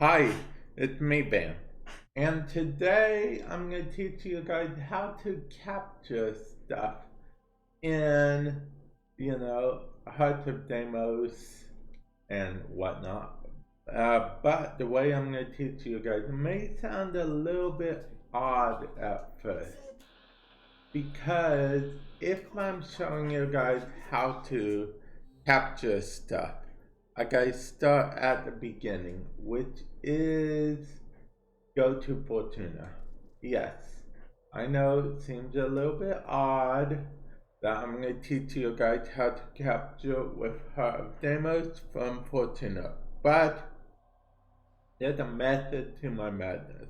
Hi, it's me, Ben. And today I'm going to teach you guys how to capture stuff in, Heart of Deimos and whatnot. But the way I'm going to teach you guys may sound a little bit odd at first. Because if I'm showing you guys how to capture stuff, I gotta start at the beginning, which is go to Fortuna. Yes, I know it seems a little bit odd that I'm going to teach you guys how to capture with her demos from Fortuna, but there's a method to my madness.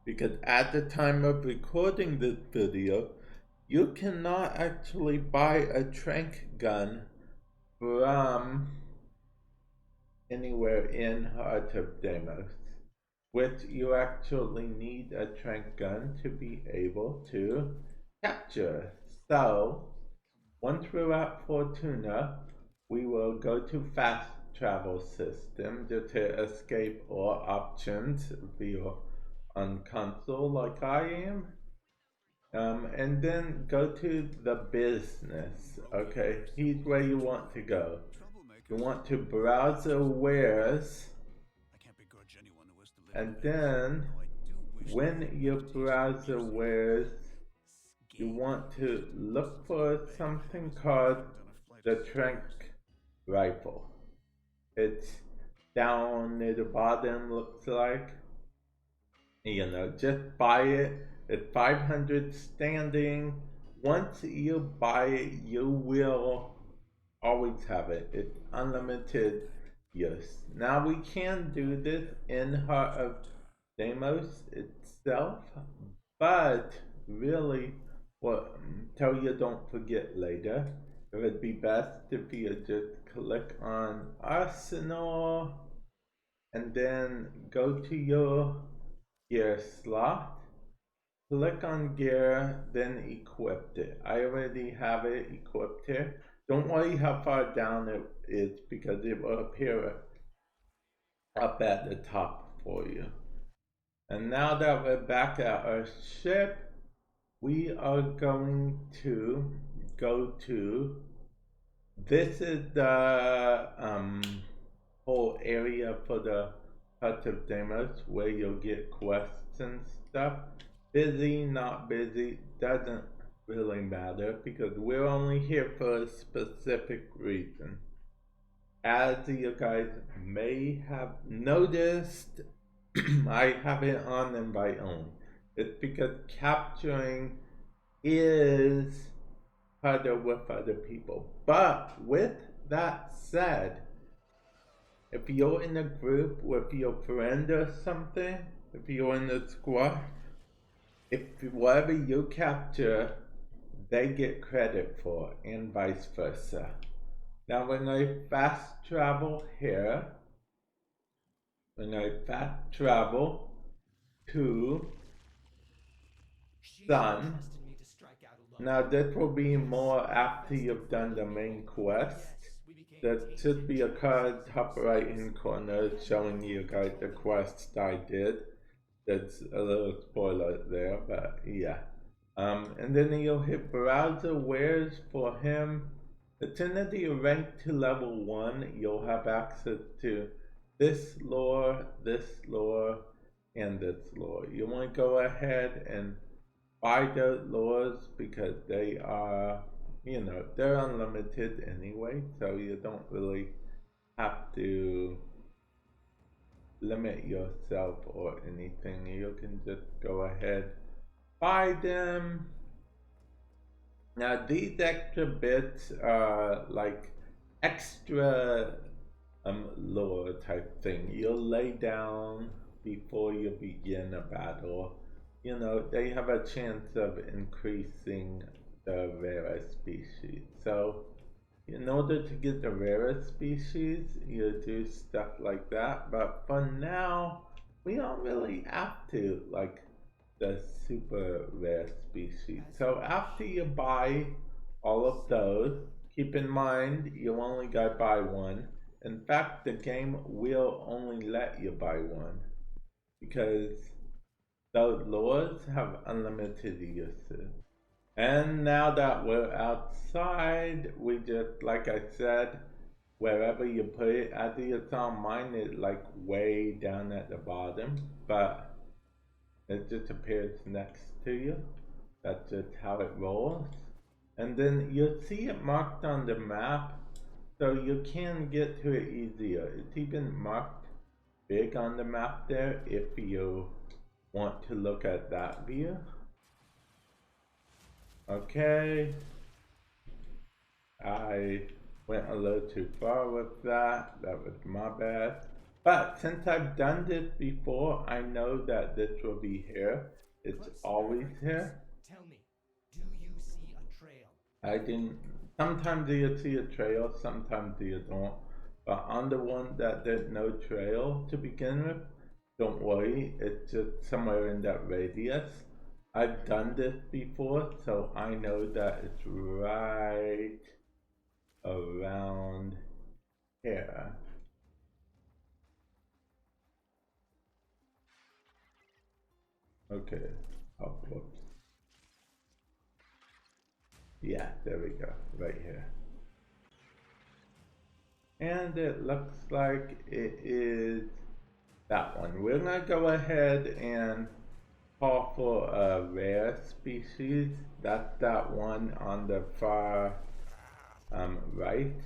Because at the time of recording this video, you cannot actually buy a trank gun from anywhere in Heart of Deimos, which you actually need a trank gun to be able to capture. So, once we're at Fortuna, we will go to fast travel system to escape all options if you're on console like I am. And then go to the business. Okay, here's where you want to go. You want to browse the wares, and then when you browse the wares, you want to look for something called the trank rifle. It's down near the bottom, looks like. Just buy it. It's 500 standing. Once you buy it, you will always have it. It's unlimited use. Now we can do this in Heart of Deimos itself, but really, what tell you don't forget later. It would be best if you just click on Arsenal and then go to your gear slot. Click on gear, then equip it. I already have it equipped here. Don't worry how far down it is because it will appear up at the top for you. And now that we're back at our ship, we are going to go to, this is the whole area for the Hut of Deimos where you'll get quests and stuff. Busy, not busy, doesn't really matter because we're only here for a specific reason. As you guys may have noticed, I have it on invite only. It's because capturing is harder with other people. But with that said, if you're in a group with your friend or something, if you're in a squad, if whatever you capture, they get credit for, and vice versa. Now when I fast travel here, when I fast travel to Sun, now this will be more after you've done the main quest. There should be a card top right hand corner showing you guys the quest I did. That's a little spoiler there, but yeah. And then you'll hit browser wares for him. As soon as you rank to level 1, you'll have access to this lore, and this lore. You want to go ahead and buy those lures because they are, they're unlimited anyway, so you don't really have to limit yourself or anything. You can just go ahead, buy them. Now these extra bits are like extra lore type thing. You'll lay down before you begin a battle. They have a chance of increasing the rarest species. So in order to get the rarest species, you do stuff like that. But for now, we don't really have to like the super rare species. So after you buy all of those, keep in mind you only gotta buy one, In fact, the game will only let you buy one because those laws have unlimited uses. And now that we're outside, we just, like I said, wherever you put it, as it's on mine, it's like way down at the bottom, but it just appears next to you. That's just how it rolls. And then you'll see it marked on the map, so you can get to it easier. It's even marked big on the map there if you want to look at that view. Okay, I went a little too far with that. That was my bad. But since I've done this before, I know that this will be here. It's always here. Tell me, do you see a trail? I didn't. Sometimes you see a trail, sometimes you don't. But on the one that there's no trail to begin with, don't worry, it's just somewhere in that radius. I've done this before, so I know that it's right around here. Okay. Oh, whoops. Yeah, there we go, right here. And it looks like it is that one. We're gonna go ahead and call for a rare species. That's that one on the far right.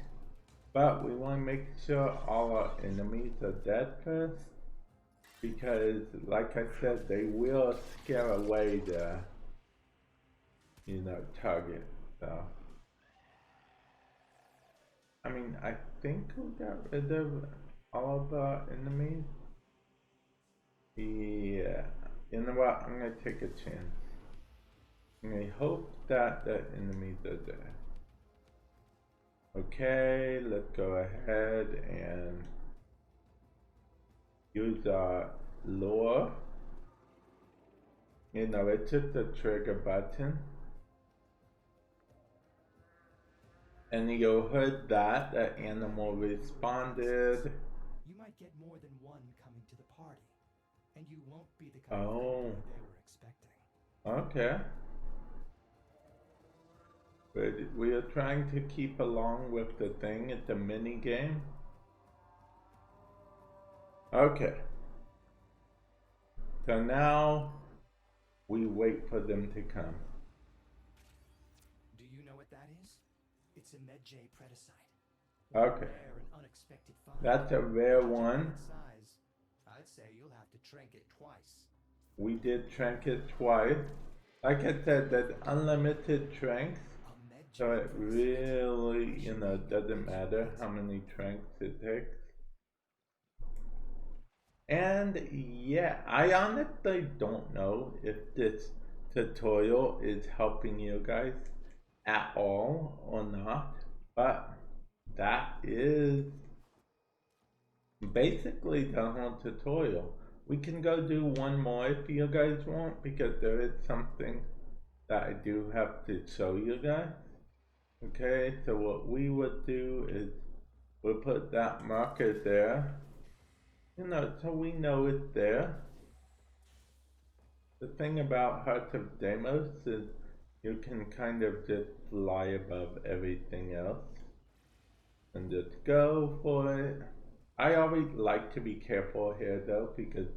But we want to make sure all our enemies are dead first, because like I said, they will scare away the target. So I mean, I think we got rid of all of our enemies. Yeah, you know what, I'm gonna take a chance. I'm gonna hope that the enemies are there. Okay, let's go ahead and use our lure. It's just the trigger button. And you heard that the animal responded. You might get more than one coming to the party, and you won't be the kind of Oh, they were expecting. okay. But we are trying to keep along with the thing at the mini game. Okay. So now we wait for them to come. Do you know what that is? It's a Medjay predicite. Okay. Rare and unexpected find. That's a rare one. Size, I'd say you'll have to trank it twice. We did trank it twice. Like I said, that's unlimited tranks. So it really, doesn't matter how many tranks it takes. And yeah, I honestly don't know if this tutorial is helping you guys at all or not, but that is basically the whole tutorial. We can go do one more if you guys want, because there is something that I do have to show you guys. Okay, so what we would do is we'll put that marker there, so we know it's there. The thing about Heart of Deimos is you can kind of just fly above everything else and just go for it. I always like to be careful here though, because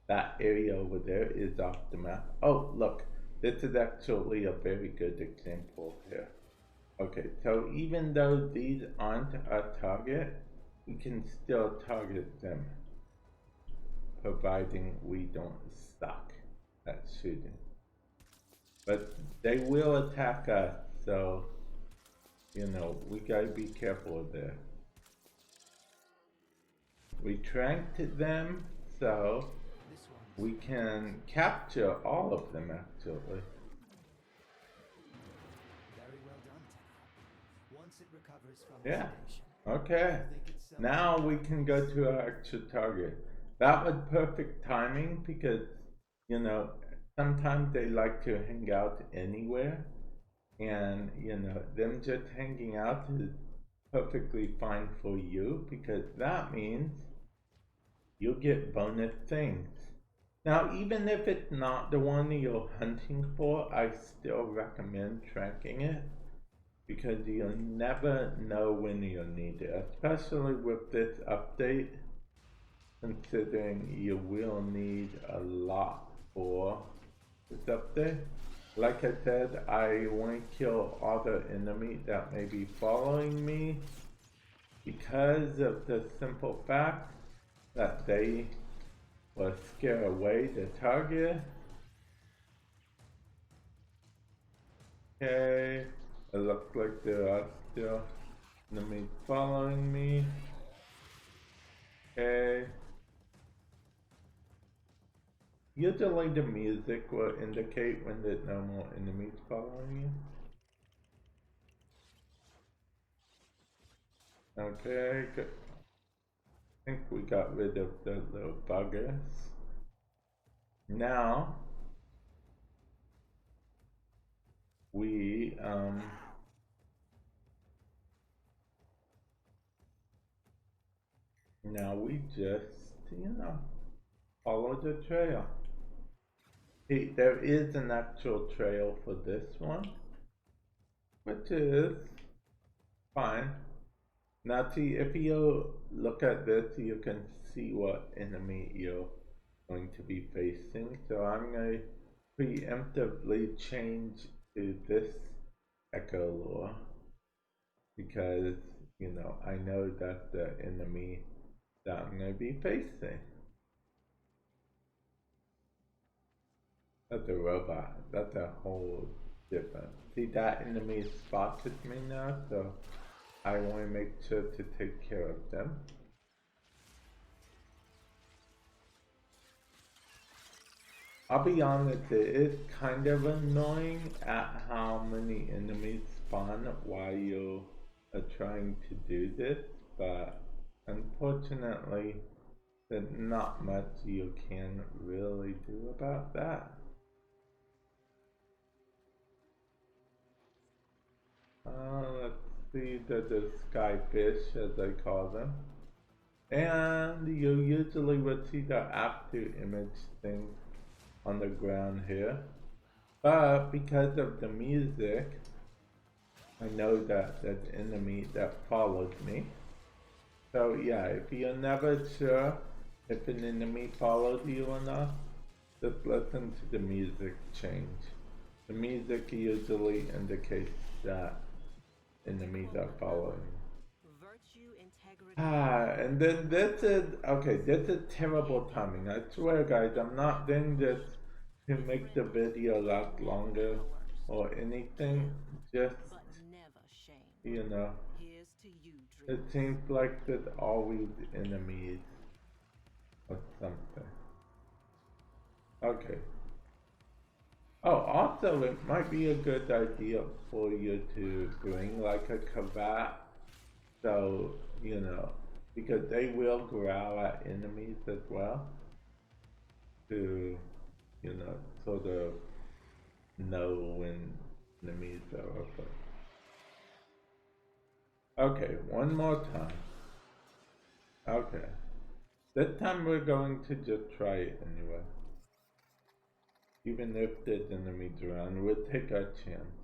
that area over there is off the map. Oh, look, this is actually a very good example here. Okay, so even though these aren't a target, we can still target them, providing we don't suck at shooting. But they will attack us, so, we gotta be careful there. We tranked them, so we can capture all of them actually. Yeah, okay. Now we can go to our actual target. That was perfect timing because, sometimes they like to hang out anywhere. And, them just hanging out is perfectly fine for you because that means you'll get bonus things. Now, even if it's not the one you're hunting for, I still recommend tracking it because you'll never know when you'll need it, especially with this update, considering you will need a lot for this update. Like I said, I want to kill all the enemies that may be following me because of the simple fact that they will scare away the target. Okay, it looks like there are still enemies following me. Okay. Usually the music will indicate when there's no more enemies following you. Okay, good. I think we got rid of the little buggers. Now we just, follow the trail. Hey, there is an actual trail for this one, which is fine. Now see, if you look at this, you can see what enemy you're going to be facing. So I'm going to preemptively change to this Echo Lure because, I know that's the enemy that I'm going to be facing. That's a robot. That's a whole different. See, that enemy spotted me now, so I want to make sure to take care of them. I'll be honest, it is kind of annoying at how many enemies spawn while you are trying to do this, but unfortunately, there's not much you can really do about that. Let's see the skyfish, as I call them. And you usually would see the after image thing on the ground here. But because of the music, I know that there's an enemy that followed me. So yeah, if you're never sure if an enemy followed you or not, just listen to the music change. The music usually indicates that enemies are following. And then this is terrible timing. I swear guys, I'm not doing this to make the video last longer or anything, just, it seems like there's always enemies or something. Okay. Oh, also it might be a good idea for you to bring like a cravat, so, because they will growl at enemies as well, to, sort of know when enemies are open. Okay, one more time. Okay. This time we're going to just try it anyway. Even if there's enemies around, we'll take our chance.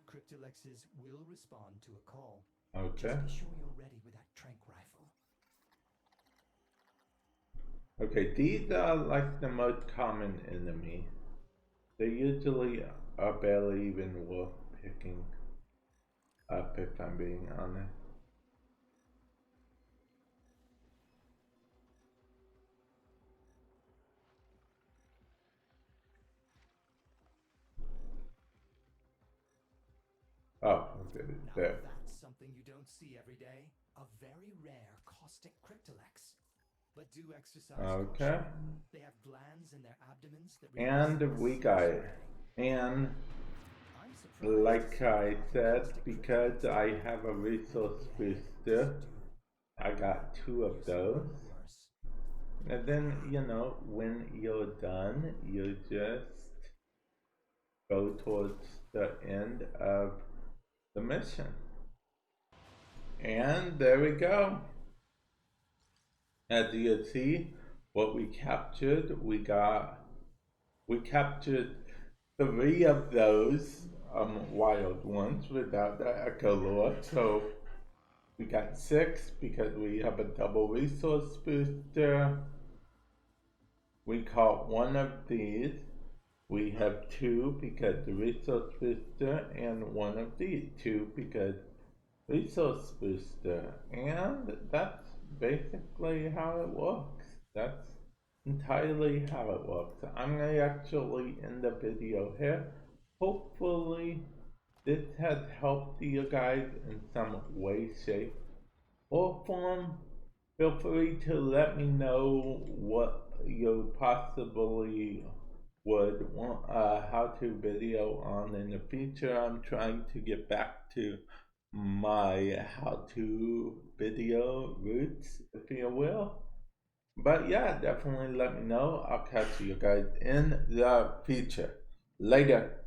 Cryptolexes will respond to a call. Okay. Just be sure you're ready with that trank rifle. Okay, these are like the most common enemy. They usually are barely even worth picking up, if I'm being honest. Oh, okay, there. That's something you don't see every day. A very rare caustic cryptolex. But do exercise Okay. caution. They have glands in their abdomens that And we got it. And like I said, because I have a resource booster, I got 2 of those. And then, when you're done, you just go towards the end of the mission. And there we go. As you can see, what we captured, we captured 3 of those wild ones without the echolore. So we got 6 because we have a double resource booster. We caught 1 of these. We have 2 because the resource booster, and 1 of these, 2 because resource booster. And that's basically how it works. That's entirely how it works. I'm gonna actually end the video here. Hopefully this has helped you guys in some way, shape, or form. Feel free to let me know what you possibly would want a how-to video on in the future. I'm trying to get back to my how-to video roots, if you will. But yeah, definitely let me know. I'll catch you guys in the future. Later.